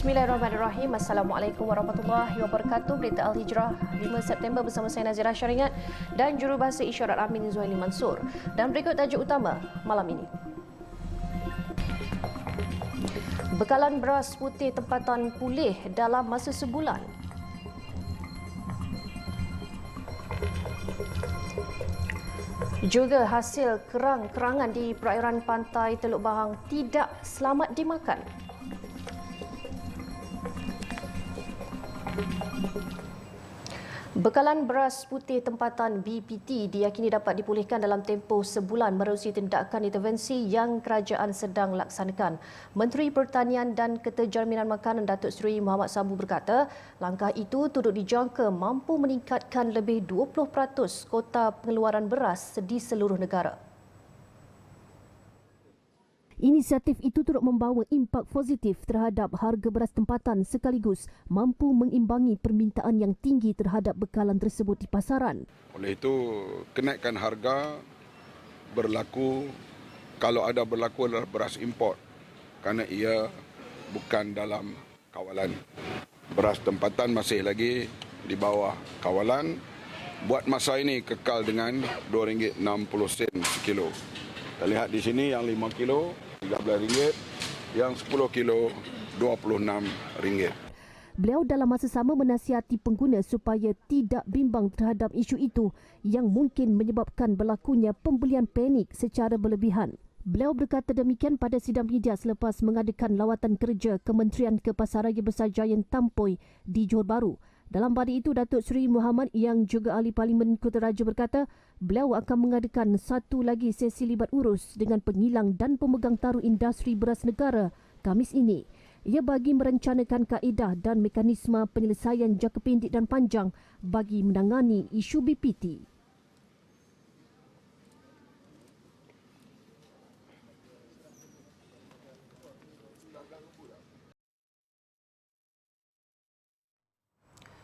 Bismillahirrahmanirrahim. Assalamualaikum warahmatullahi wabarakatuh. Berita Al-Hijrah 5 September bersama saya Nazira Syaringat dan jurubahasa isyarat Amin Zuhaili Mansur. Dan berikut tajuk utama malam ini. Bekalan beras putih tempatan pulih dalam masa sebulan. Juga hasil kerang-kerangan di perairan pantai Teluk Bahang tidak selamat dimakan. Bekalan beras putih tempatan BPT diyakini dapat dipulihkan dalam tempoh sebulan menerusi tindakan intervensi yang kerajaan sedang laksanakan. Menteri Pertanian dan Keterjaminan Makanan Datuk Seri Muhammad Sabu berkata, langkah itu turut dijangka mampu meningkatkan lebih 20% kota pengeluaran beras di seluruh negara. Inisiatif itu turut membawa impak positif terhadap harga beras tempatan sekaligus mampu mengimbangi permintaan yang tinggi terhadap bekalan tersebut di pasaran. Oleh itu, kenaikan harga berlaku kalau ada berlaku adalah beras import kerana ia bukan dalam kawalan. Beras tempatan masih lagi di bawah kawalan. Buat masa ini kekal dengan RM2.60 sekilo. Kita lihat di sini yang 5 kilo RM13, yang 10 kilo RM26. Beliau dalam masa sama menasihati pengguna supaya tidak bimbang terhadap isu itu yang mungkin menyebabkan berlakunya pembelian panik secara berlebihan. Beliau berkata demikian pada sidang media selepas mengadakan lawatan kerja Kementerian ke Pasaraya Besar Giant Tampoi di Johor Bahru. Dalam pada itu, Datuk Seri Muhammad yang juga Ahli Parlimen Kota Raja berkata, beliau akan mengadakan satu lagi sesi libat urus dengan pengilang dan pemegang taruh industri beras negara Khamis ini. Ia bagi merencanakan kaedah dan mekanisme penyelesaian jangka pendek dan panjang bagi menangani isu BPT.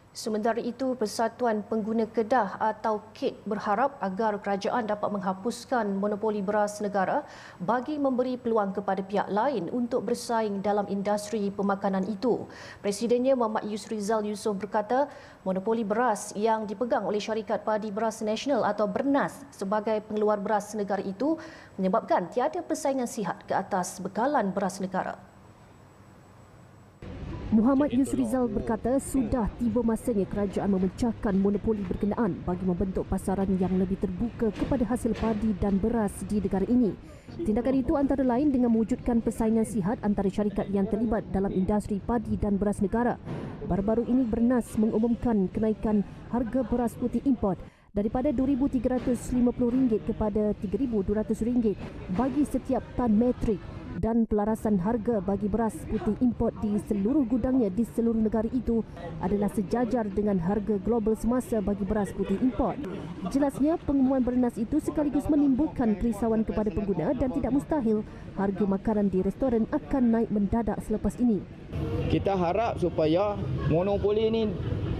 Sementara itu, Persatuan Pengguna Kedah atau KED berharap agar kerajaan dapat menghapuskan monopoli beras negara bagi memberi peluang kepada pihak lain untuk bersaing dalam industri pemakanan itu. Presidennya Muhammad Yusrizal Yusof berkata, monopoli beras yang dipegang oleh Syarikat Padi Beras Nasional atau BERNAS sebagai pengeluar beras negara itu menyebabkan tiada persaingan sihat ke atas bekalan beras negara. Muhammad Yusrizal berkata sudah tiba masanya kerajaan memecahkan monopoli berkenaan bagi membentuk pasaran yang lebih terbuka kepada hasil padi dan beras di negara ini. Tindakan itu antara lain dengan mewujudkan persaingan sihat antara syarikat yang terlibat dalam industri padi dan beras negara. Baru-baru ini BERNAS mengumumkan kenaikan harga beras putih import daripada RM2,350 kepada RM3,200 bagi setiap tan metrik dan pelarasan harga bagi beras putih import di seluruh gudangnya di seluruh negara itu adalah sejajar dengan harga global semasa bagi beras putih import. Jelasnya, pengumuman BERNAS itu sekaligus menimbulkan kerisauan kepada pengguna dan tidak mustahil harga makanan di restoran akan naik mendadak selepas ini. Kita harap supaya monopoli ini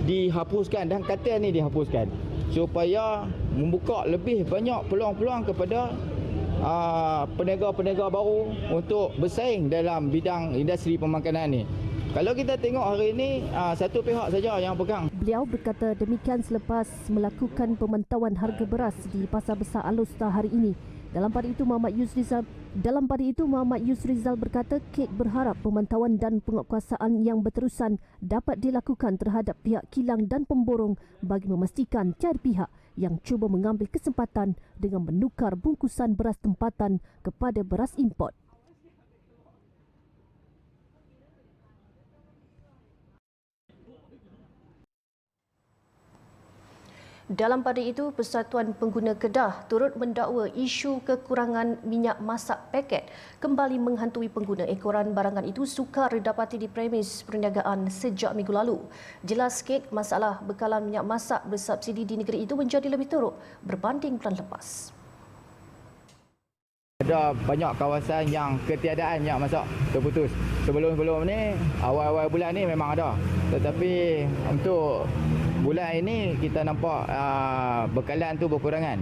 dihapuskan dan kata ini dihapuskan supaya membuka lebih banyak peluang-peluang kepada peniaga-peniaga baru untuk bersaing dalam bidang industri pemakanan ini. Kalau kita tengok hari ini, satu pihak saja yang pegang. Beliau berkata demikian selepas melakukan pemantauan harga beras di Pasar Besar Alor-Setar hari ini. Dalam pada itu, Muhammad Yusrizal berkata KED berharap pemantauan dan penguatkuasaan yang berterusan dapat dilakukan terhadap pihak kilang dan pemborong bagi memastikan tiada pihak yang cuba mengambil kesempatan dengan menukar bungkusan beras tempatan kepada beras import. Dalam pada itu, Persatuan Pengguna Kedah turut mendakwa isu kekurangan minyak masak paket kembali menghantui pengguna. Ekoran barangan itu sukar didapati di premis perniagaan sejak minggu lalu. Jelas KED, masalah bekalan minyak masak bersubsidi di negeri itu menjadi lebih teruk berbanding bulan lepas. Ada banyak kawasan yang ketiadaan minyak masak terputus. Sebelum-sebelum ni, awal-awal bulan ni memang ada. Tetapi untuk bulan ini kita nampak bekalan tu berkurangan.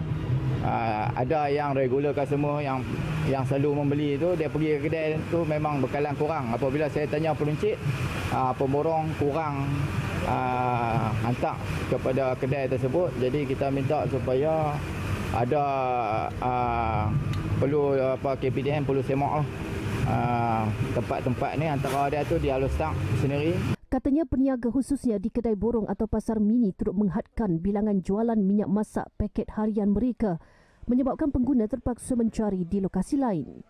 Ada yang regular customer yang selalu membeli tu, dia pergi ke kedai tu memang bekalan kurang. Apabila saya tanya peruncit, pemborong kurang hantar kepada kedai tersebut. Jadi kita minta supaya ada perlu KPDM perlu semak tempat-tempat ni, antara dia tu dia harus start sendiri. Katanya peniaga khususnya di kedai borong atau pasar mini turut menghadkan bilangan jualan minyak masak paket harian mereka, menyebabkan pengguna terpaksa mencari di lokasi lain.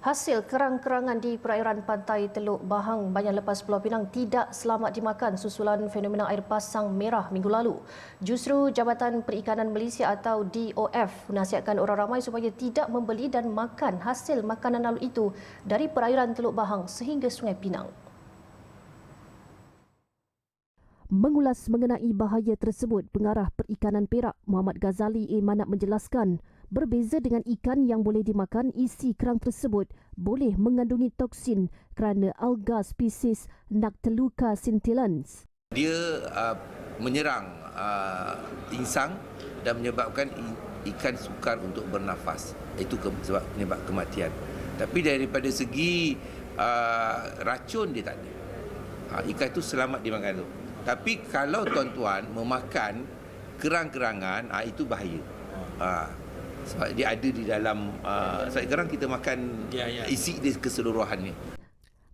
Hasil kerang-kerangan di perairan pantai Teluk Bahang bahagian lepas Pulau Pinang tidak selamat dimakan susulan fenomena air pasang merah minggu lalu. Justru Jabatan Perikanan Malaysia atau DOF menasihatkan orang ramai supaya tidak membeli dan makan hasil makanan lalu itu dari perairan Teluk Bahang sehingga Sungai Pinang. Mengulas mengenai bahaya tersebut, Pengarah Perikanan Perak Muhammad Ghazali Manap menjelaskan, berbeza dengan ikan yang boleh dimakan, isi kerang tersebut boleh mengandungi toksin kerana alga spesies Noctiluca scintillans. Dia menyerang insang dan menyebabkan ikan sukar untuk bernafas. Itu sebab penyebab kematian. Tapi daripada segi racun dia tak ada. Ikan itu selamat dimakan tu. Tapi kalau tuan-tuan memakan kerang-kerangan, itu bahaya. Sebab dia ada di dalam kerang kita makan isi dia keseluruhannya.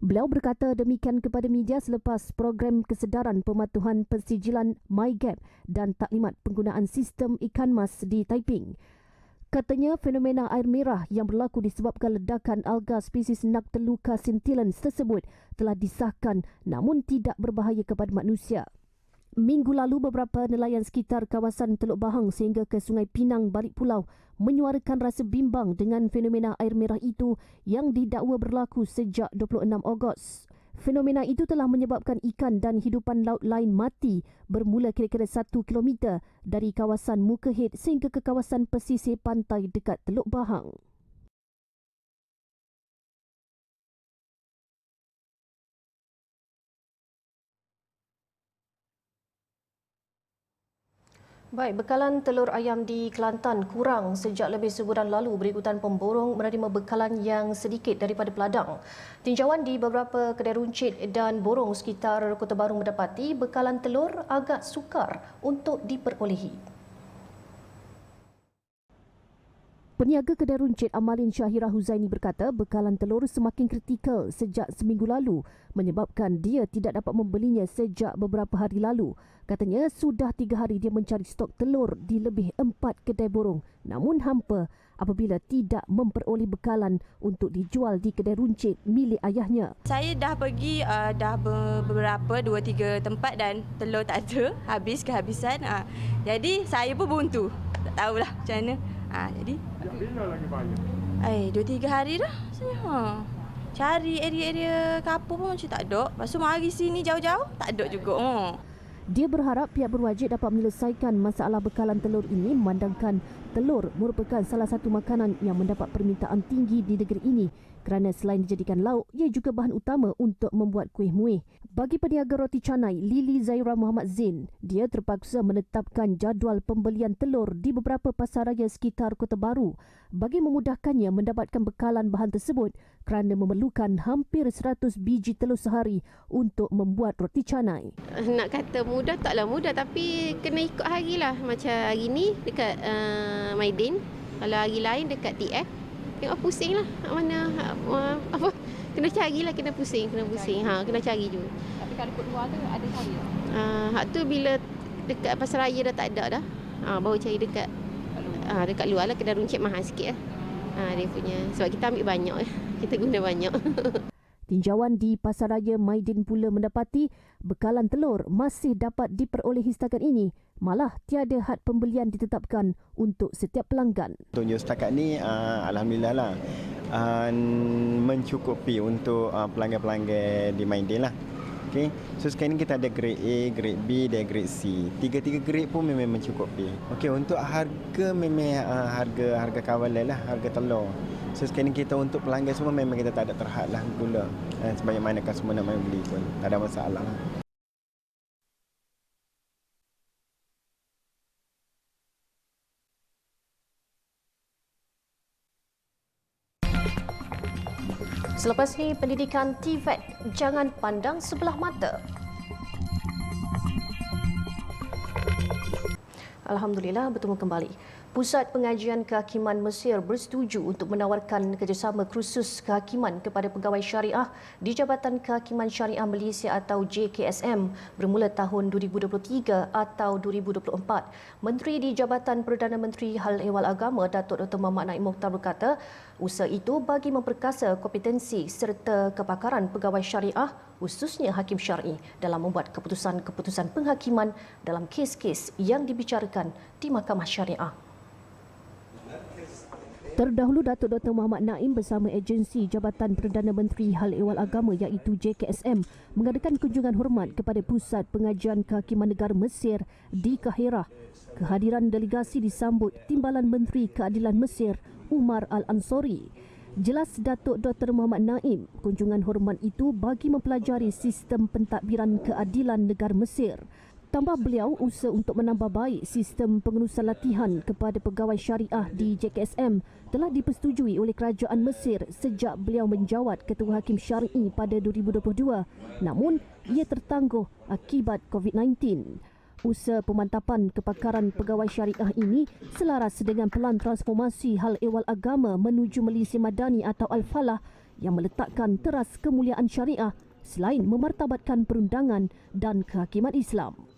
Beliau berkata demikian kepada media selepas program kesedaran pematuhan persijilan MyGap dan taklimat penggunaan sistem ikan mas di Taiping. Katanya fenomena air merah yang berlaku disebabkan ledakan alga spesies Noctiluca scintillans tersebut telah disahkan namun tidak berbahaya kepada manusia. Minggu lalu beberapa nelayan sekitar kawasan Teluk Bahang sehingga ke Sungai Pinang balik pulau menyuarakan rasa bimbang dengan fenomena air merah itu yang didakwa berlaku sejak 26 Ogos. Fenomena itu telah menyebabkan ikan dan hidupan laut lain mati bermula kira-kira 1 kilometer dari kawasan Mukahead sehingga ke kawasan pesisir pantai dekat Teluk Bahang. Baik, bekalan telur ayam di Kelantan kurang sejak lebih sebulan lalu berikutan pemborong menerima bekalan yang sedikit daripada peladang. Tinjauan di beberapa kedai runcit dan borong sekitar Kota Baru mendapati bekalan telur agak sukar untuk diperolehi. Peniaga kedai runcit Amalin Syahira Huzaini berkata bekalan telur semakin kritikal sejak seminggu lalu menyebabkan dia tidak dapat membelinya sejak beberapa hari lalu. Katanya sudah 3 hari dia mencari stok telur di lebih 4 kedai borong namun hampa apabila tidak memperoleh bekalan untuk dijual di kedai runcit milik ayahnya. Saya dah pergi dah beberapa 2-3 tempat dan telur tak ada, habis kehabisan. Jadi saya pun buntu. Tak tahulah macam mana. Jadi bila lagi bayar? 2-3 hari dah saya. Cari area-area kapur pun macam tak ada. Lepas tu mari sini jauh-jauh tak ada juga. Dia berharap pihak berwajib dapat menyelesaikan masalah bekalan telur ini memandangkan telur merupakan salah satu makanan yang mendapat permintaan tinggi di negeri ini kerana selain dijadikan lauk, ia juga bahan utama untuk membuat kuih muih. Bagi peniaga roti canai Lili Zaira Muhammad Zain, dia terpaksa menetapkan jadual pembelian telur di beberapa pasaraya sekitar Kota Baru bagi memudahkannya mendapatkan bekalan bahan tersebut kerana memerlukan hampir 100 biji telur sehari untuk membuat roti canai. Nak kata mudah taklah mudah tapi kena ikut hari lah. Macam hari ni dekat Maidin, kalau hari lain dekat TF. Tengok pusing lah mana apa kena carilah, kena pusing. Kena cari juga. Tapi kalau ikut luar tu ada cari tak? Hak tu bila dekat pasaraya dah tak ada dah. Baru cari dekat dekat luar lah, kedai runcit mahal sikit lah. Dia punya sebab kita ambil banyak kita guna banyak. Tinjauan di Pasaraya Maidin pula mendapati bekalan telur masih dapat diperolehi setakat ini. Malah tiada had pembelian ditetapkan untuk setiap pelanggan. Untuk setakat ni alhamdulillah lah mencukupi untuk pelanggan-pelanggan di Maidin lah. Okay. So sekarang ni kita ada grade A, grade B dan grade C. Tiga-tiga grade pun memang mencukupi. Okay, untuk harga memang harga kawalan lah, harga telur. So sekarang kita untuk pelanggan semua memang kita tak ada terhad lah gula. Sebanyak mana customer nak main beli pun tak ada masalah lah. Selepas ini, pendidikan TVET jangan pandang sebelah mata. Alhamdulillah, bertemu kembali. Pusat Pengajian Kehakiman Mesir bersetuju untuk menawarkan kerjasama kursus kehakiman kepada pegawai syariah di Jabatan Kehakiman Syariah Malaysia atau JKSM bermula tahun 2023 atau 2024. Menteri di Jabatan Perdana Menteri Hal Ehwal Agama Datuk Dr. Muhammad Naim Mokhtar berkata, usaha itu bagi memperkasa kompetensi serta kepakaran pegawai syariah khususnya hakim syar'i dalam membuat keputusan-keputusan penghakiman dalam kes-kes yang dibicarakan di Mahkamah Syariah. Terdahulu, Datuk Dr. Muhammad Naim bersama agensi Jabatan Perdana Menteri Hal Ehwal Agama iaitu JKSM mengadakan kunjungan hormat kepada Pusat Pengajian Kehakiman Negara Mesir di Kahirah. Kehadiran delegasi disambut Timbalan Menteri Keadilan Mesir, Umar Al-Ansori. Jelas Datuk Dr. Muhammad Naim, kunjungan hormat itu bagi mempelajari sistem pentadbiran keadilan negara Mesir. Tambah beliau, usaha untuk menambah baik sistem pengurusan latihan kepada pegawai syariah di JKSM telah dipersetujui oleh Kerajaan Mesir sejak beliau menjawat Ketua Hakim Syar'i pada 2022. Namun, ia tertangguh akibat COVID-19. Usaha pemantapan kepakaran pegawai syariah ini selaras dengan pelan transformasi Hal Ehwal Agama menuju Malaysia Madani atau Al-Falah yang meletakkan teras kemuliaan syariah selain memartabatkan perundangan dan kehakiman Islam.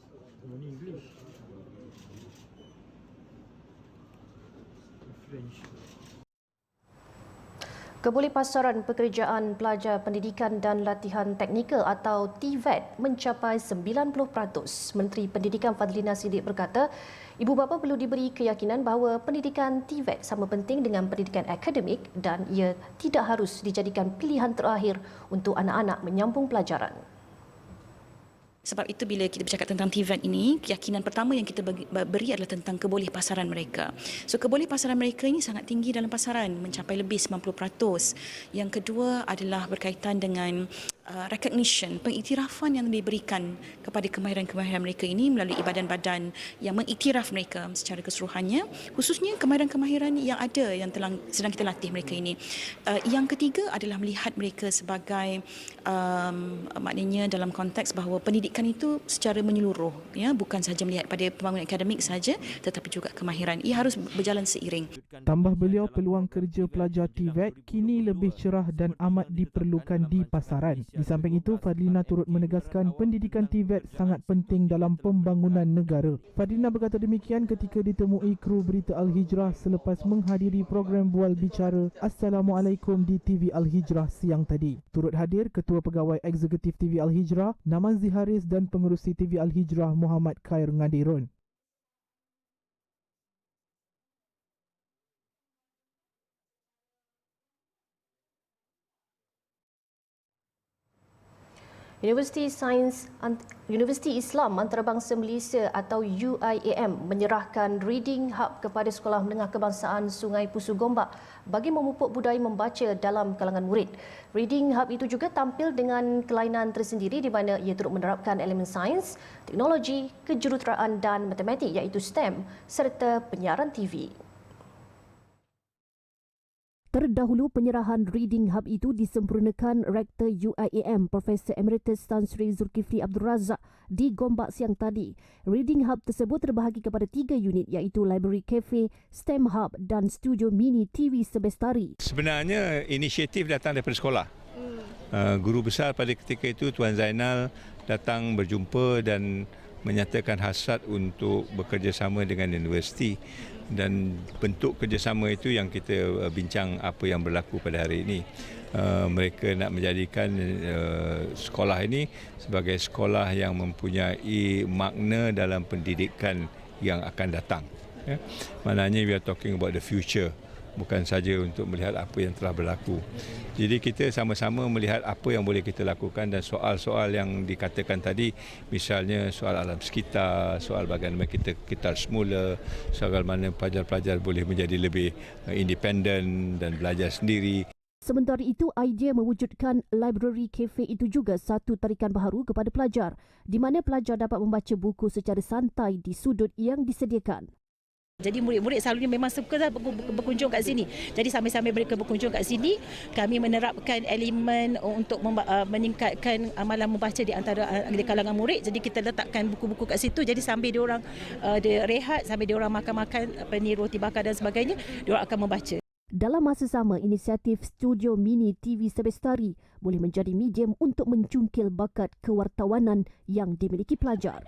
Kebolehpasaran pekerjaan pelajar pendidikan dan latihan teknikal atau TVET mencapai 90%. Menteri Pendidikan Fadlina Siddiq berkata, ibu bapa perlu diberi keyakinan bahawa pendidikan TVET sama penting dengan pendidikan akademik dan ia tidak harus dijadikan pilihan terakhir untuk anak-anak menyambung pelajaran. Sebab itu bila kita bercakap tentang TVET ini, keyakinan pertama yang kita beri adalah tentang kebolehpasaran mereka. So kebolehpasaran mereka ini sangat tinggi dalam pasaran, mencapai lebih 90%. Yang kedua adalah berkaitan dengan recognition, pengiktirafan yang diberikan kepada kemahiran-kemahiran mereka ini melalui badan-badan yang mengiktiraf mereka secara keseluruhannya, khususnya kemahiran-kemahiran yang ada yang sedang kita latih mereka ini. Yang ketiga adalah melihat mereka sebagai maknanya dalam konteks bahawa pendidikan itu secara menyeluruh, ya, bukan sahaja melihat pada pembangunan akademik saja tetapi juga kemahiran. Ia harus berjalan seiring. Tambah beliau, peluang kerja pelajar TVET kini lebih cerah dan amat diperlukan di pasaran. Di samping itu, Fadlina turut menegaskan pendidikan TVET sangat penting dalam pembangunan negara. Fadlina berkata demikian ketika ditemui kru berita Al-Hijrah selepas menghadiri program Bual Bicara Assalamualaikum di TV Al-Hijrah siang tadi. Turut hadir Ketua Pegawai Eksekutif TV Al-Hijrah Namazi Haris dan Pengerusi TV Al-Hijrah Muhammad Khair Ngadirun. Universiti Islam Antarabangsa Malaysia atau UIAM menyerahkan Reading Hub kepada Sekolah Menengah Kebangsaan Sungai Pusu Gombak bagi memupuk budaya membaca dalam kalangan murid. Reading Hub itu juga tampil dengan kelainan tersendiri di mana ia turut menerapkan elemen sains, teknologi, kejuruteraan dan matematik iaitu STEM serta penyiaran TV. Terdahulu, penyerahan Reading Hub itu disempurnakan Rektor UIAM Profesor Emeritus Tan Sri Zulkifli Abdul Razak di Gombak siang tadi. Reading Hub tersebut terbahagi kepada 3 unit iaitu Library Cafe, STEM Hub dan Studio Mini TV Sebestari. Sebenarnya inisiatif datang daripada sekolah. Guru besar pada ketika itu Tuan Zainal datang berjumpa dan menyatakan hasrat untuk bekerjasama dengan universiti. Dan bentuk kerjasama itu yang kita bincang apa yang berlaku pada hari ini. Mereka nak menjadikan sekolah ini sebagai sekolah yang mempunyai makna dalam pendidikan yang akan datang. Maknanya we are talking about the future bukan saja untuk melihat apa yang telah berlaku. Jadi kita sama-sama melihat apa yang boleh kita lakukan dan soal-soal yang dikatakan tadi, misalnya soal alam sekitar, soal bagaimana kita semula, soal bagaimana pelajar-pelajar boleh menjadi lebih independen dan belajar sendiri. Sementara itu, idea mewujudkan library cafe itu juga satu tarikan baharu kepada pelajar, di mana pelajar dapat membaca buku secara santai di sudut yang disediakan. Jadi murid-murid selalunya memang suka berkunjung kat sini. Jadi sambil-sambil mereka berkunjung kat sini, kami menerapkan elemen untuk meningkatkan amalan membaca di antara di kalangan murid. Jadi kita letakkan buku-buku kat situ. Jadi sambil diorang rehat, sambil diorang makan-makan roti bakar dan sebagainya, diorang akan membaca. Dalam masa sama, inisiatif Studio Mini TV Sebestari boleh menjadi medium untuk mencungkil bakat kewartawanan yang dimiliki pelajar.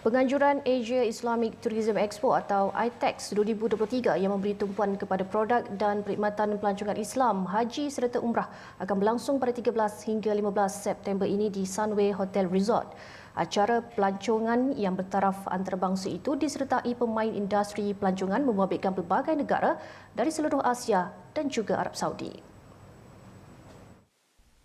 Penganjuran Asia Islamic Tourism Expo atau ITEX 2023 yang memberi tumpuan kepada produk dan perkhidmatan pelancongan Islam, haji serta umrah akan berlangsung pada 13 hingga 15 September ini di Sunway Hotel Resort. Acara pelancongan yang bertaraf antarabangsa itu disertai pemain industri pelancongan membabitkan pelbagai negara dari seluruh Asia dan juga Arab Saudi.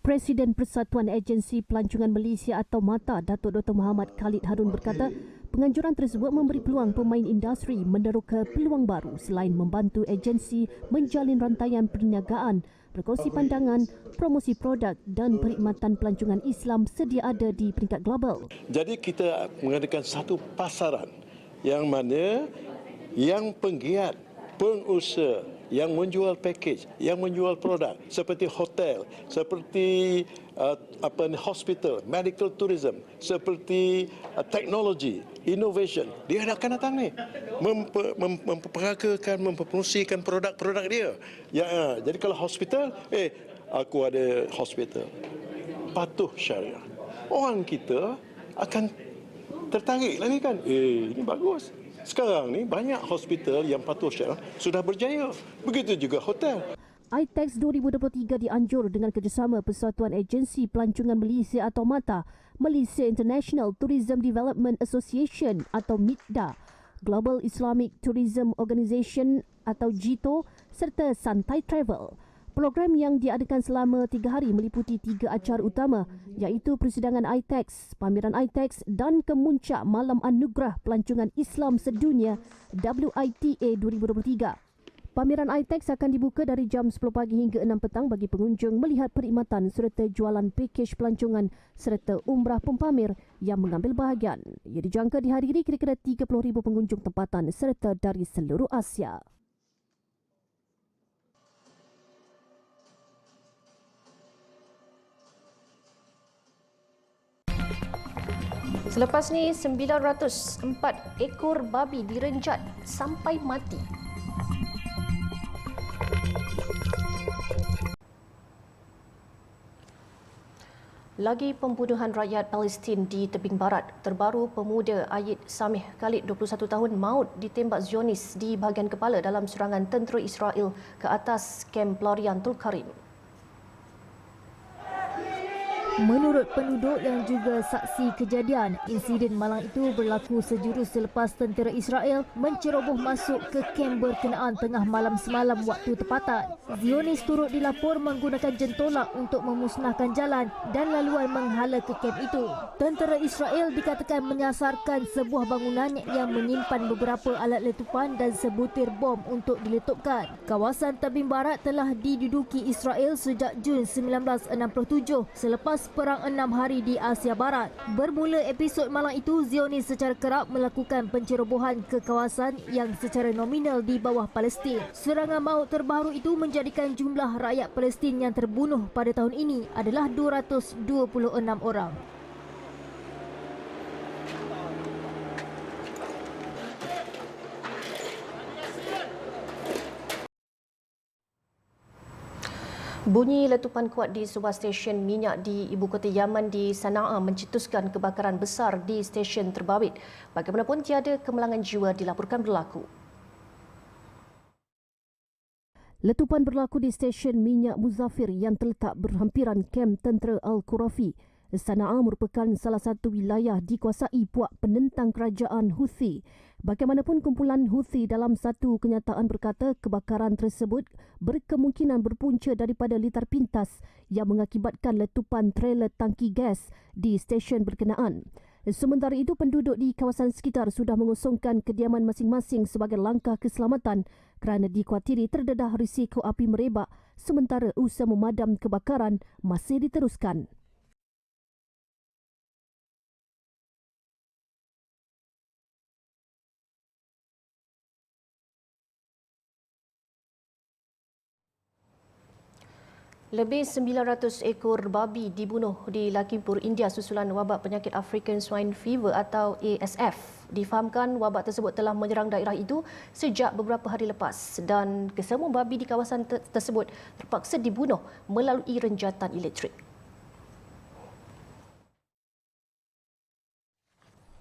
Presiden Persatuan Agensi Pelancongan Malaysia atau MATA, Datuk Dr. Muhammad Khalid Harun berkata, penganjuran tersebut memberi peluang pemain industri meneroka peluang baru selain membantu agensi menjalin rantaian perniagaan, berkongsi pandangan, promosi produk dan perkhidmatan pelancongan Islam sedia ada di peringkat global. Jadi kita mengadakan satu pasaran yang mana yang penggiat, pengusaha, yang menjual package, yang menjual produk seperti hotel, seperti hospital, medical tourism, seperti teknologi, innovation, dia akan datang ni memperagakan, mempromosikan produk-produk dia. Ya, jadi kalau hospital, aku ada hospital, patuh syariah. Orang kita akan tertarik lagi kan, ini bagus. Sekarang ni banyak hospital yang patuh syariah sudah berjaya. Begitu juga hotel. ITEX 2023 dianjur dengan kerjasama Persatuan Agensi Pelancongan Malaysia atau MATA, Malaysia International Tourism Development Association atau MITDA, Global Islamic Tourism Organisation atau GITO serta Santai Travel. Program yang diadakan selama 3 hari meliputi 3 acara utama iaitu persidangan ITEX, pameran ITEX dan kemuncak Malam Anugerah Pelancongan Islam Sedunia WITA 2023. Pameran ITEX akan dibuka dari jam 10 pagi hingga 6 petang bagi pengunjung melihat perkhidmatan serta jualan pakej pelancongan serta umrah pempamer yang mengambil bahagian. Ia dijangka dihadiri kira-kira 30,000 pengunjung tempatan serta dari seluruh Asia. Selepas ni, 904 ekor babi direnjat sampai mati. Lagi pembunuhan rakyat Palestin di tebing barat. Terbaru pemuda Ayid Samih Khalid 21 tahun maut ditembak Zionis di bahagian kepala dalam serangan tentera Israel ke atas kem pelarian Tulkarim. Menurut penduduk yang juga saksi kejadian, insiden malang itu berlaku sejurus selepas tentera Israel menceroboh masuk ke kem berkenaan tengah malam semalam waktu tempatan. Zionis turut dilapor menggunakan jentolak untuk memusnahkan jalan dan laluan menghala ke kem itu. Tentera Israel dikatakan menyasarkan sebuah bangunan yang menyimpan beberapa alat letupan dan sebutir bom untuk diletupkan. Kawasan tebing barat telah diduduki Israel sejak Jun 1967 selepas perang 6 hari di Asia Barat. Bermula episod malang itu, Zionis secara kerap melakukan pencerobohan ke kawasan yang secara nominal di bawah Palestin. Serangan maut terbaru itu menjadikan jumlah rakyat Palestin yang terbunuh pada tahun ini adalah 226 orang. Bunyi letupan kuat di sebuah stesen minyak di ibu kota Yaman di Sana'a mencetuskan kebakaran besar di stesen terbabit. Bagaimanapun tiada kemalangan jiwa dilaporkan berlaku. Letupan berlaku di stesen minyak Muzafir yang terletak berhampiran kem tentera Al-Qurafi. Sana'a merupakan salah satu wilayah dikuasai puak penentang kerajaan Houthi. Bagaimanapun kumpulan Houthi dalam satu kenyataan berkata kebakaran tersebut berkemungkinan berpunca daripada litar pintas yang mengakibatkan letupan trailer tangki gas di stesen berkenaan. Sementara itu, penduduk di kawasan sekitar sudah mengosongkan kediaman masing-masing sebagai langkah keselamatan kerana dikuatiri terdedah risiko api merebak sementara usaha memadam kebakaran masih diteruskan. Lebih 900 ekor babi dibunuh di Lakhimpur, India susulan wabak penyakit African Swine Fever atau ASF. Difahamkan wabak tersebut telah menyerang daerah itu sejak beberapa hari lepas dan kesemua babi di kawasan tersebut terpaksa dibunuh melalui renjatan elektrik.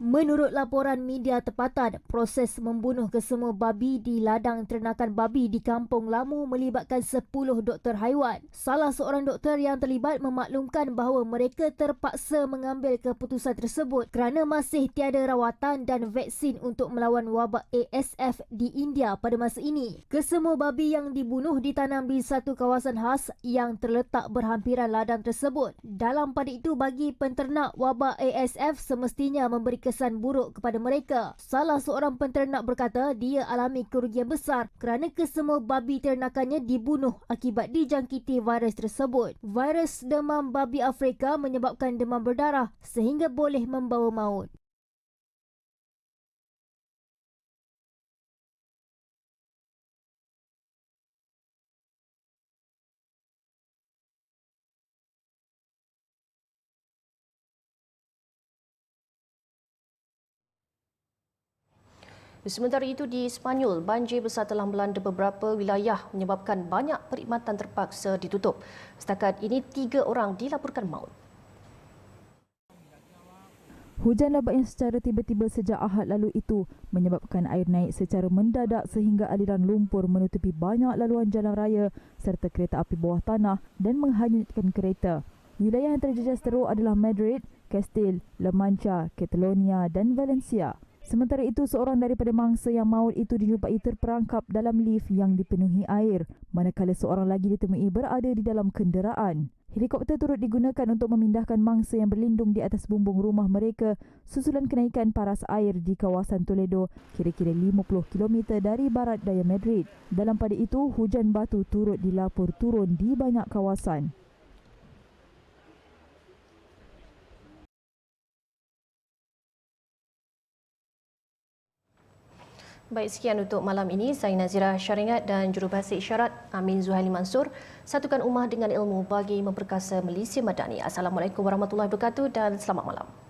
Menurut laporan media tempatan, proses membunuh kesemua babi di ladang ternakan babi di Kampung Lamu melibatkan 10 doktor haiwan. Salah seorang doktor yang terlibat memaklumkan bahawa mereka terpaksa mengambil keputusan tersebut kerana masih tiada rawatan dan vaksin untuk melawan wabak ASF di India pada masa ini. Kesemua babi yang dibunuh ditanam di satu kawasan khas yang terletak berhampiran ladang tersebut. Dalam pada itu, bagi penternak, wabak ASF semestinya memberi kesan buruk kepada mereka. Salah seorang penternak berkata dia alami kerugian besar kerana kesemua babi ternakannya dibunuh akibat dijangkiti virus tersebut. Virus demam babi Afrika menyebabkan demam berdarah sehingga boleh membawa maut. Sementara itu di Sepanyol, banjir besar telah melanda beberapa wilayah menyebabkan banyak perkhidmatan terpaksa ditutup. Setakat ini 3 orang dilaporkan maut. Hujan lebat yang secara tiba-tiba sejak Ahad lalu itu menyebabkan air naik secara mendadak sehingga aliran lumpur menutupi banyak laluan jalan raya serta kereta api bawah tanah dan menghanyutkan kereta. Wilayah yang terjejas teruk adalah Madrid, Castile, La Mancha, Catalonia dan Valencia. Sementara itu, seorang daripada mangsa yang maut itu dijumpai terperangkap dalam lift yang dipenuhi air, manakala seorang lagi ditemui berada di dalam kenderaan. Helikopter turut digunakan untuk memindahkan mangsa yang berlindung di atas bumbung rumah mereka susulan kenaikan paras air di kawasan Toledo, kira-kira 50 km dari barat daya Madrid. Dalam pada itu, hujan batu turut dilapor turun di banyak kawasan. Baik, sekian untuk malam ini. Saya Nazira Syaringat dan Jurubahasa Isyarat Amin Zuhaili Mansur. Satukan ummah dengan ilmu bagi memperkasa Malaysia Madani. Assalamualaikum warahmatullahi wabarakatuh dan selamat malam.